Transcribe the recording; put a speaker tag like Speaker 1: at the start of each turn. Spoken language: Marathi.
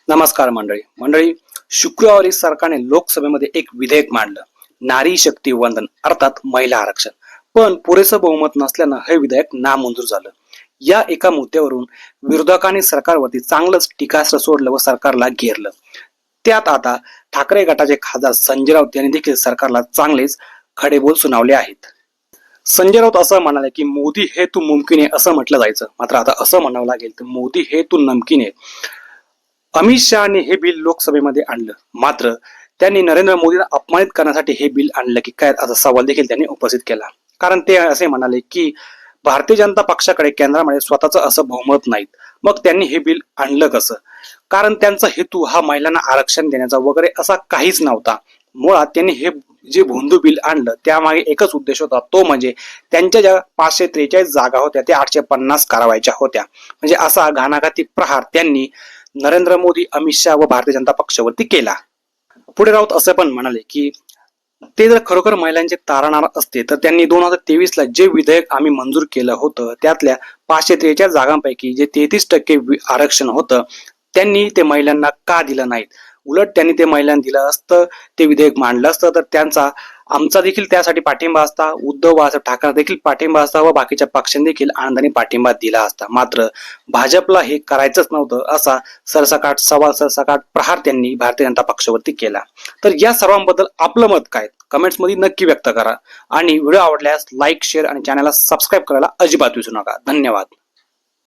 Speaker 1: नमस्कार मंडळी शुक्रवारी सरकारने लोकसभेमध्ये एक विधेयक मांडलं, नारी शक्ती वंदन अर्थात महिला आरक्षण. पण पुरेसं बहुमत नसल्यानं हे विधेयक नामंजूर झालं. या एका मुद्द्यावरून विरोधकांनी सरकारवरती चांगलंच टीकास्त्र सोडलं व सरकारला घेरलं. त्यात आता ठाकरे गटाचे खासदार संजय राऊत यांनी देखील सरकारला चांगलेच खडेबोल सुनावले आहेत. संजय राऊत असं म्हणाले की मोदी हे तू मुमकिन आहे असं म्हटलं जायचं, मात्र आता असं म्हणावं लागेल तर मोदी हे तू नमकीन आहे. अमित शहाने हे बिल लोकसभेमध्ये आणलं, मात्र त्यांनी नरेंद्र मोदींना अपमानित करण्यासाठी हे बिल आणलं की काय असा सवाल देखील त्यांनी उपस्थित केला. कारण ते असे म्हणाले की भारतीय जनता पक्षाकडे केंद्रामध्ये स्वतःचं असं बहुमत नाहीत, मग त्यांनी हे बिल आणलं कसं? कारण त्यांचा हेतू हा महिलांना आरक्षण देण्याचा वगैरे असा काहीच नव्हता. मुळात त्यांनी हे जे भोंदू बिल आणलं त्यामागे एकच उद्देश होता, तो म्हणजे त्यांच्या ज्या 543 जागा होत्या त्या 850 करावायच्या होत्या. म्हणजे असा घाणाघाती प्रहार त्यांनी नरेंद्र मोदी, अमित शहा व भारतीय जनता पक्षावरती केला. पुढे राऊत असं पण म्हणाले की ते जर खरोखर महिलांचे तारणार असते तर त्यांनी 2023 ला जे विधेयक आम्ही मंजूर केलं होतं त्यातल्या 543 जागांपैकी जे 33% आरक्षण होतं त्यांनी ते महिलांना का दिलं नाहीत. उलट त्यांनी ते महिलांना दिलं असतं, ते विधेयक मांडलं असतं तर त्यांचा आमचा देखील त्यासाठी पाठिंबा असता, उद्धव बाळासाहेब ठाकरे देखील पाठिंबा असता व बाकीच्या पक्षांनी देखील आनंदाने पाठिंबा दिला असता. मात्र भाजपला हे करायचंच नव्हतं असा सरसकट प्रहार त्यांनी भारतीय जनता पक्षावरती केला. तर या सर्वांबद्दल आपलं मत काय कमेंट्स मध्ये नक्की व्यक्त करा आणि व्हिडिओ आवडल्यास लाईक, शेअर आणि चॅनलला सबस्क्राईब करायला अजिबात विसरू नका. धन्यवाद.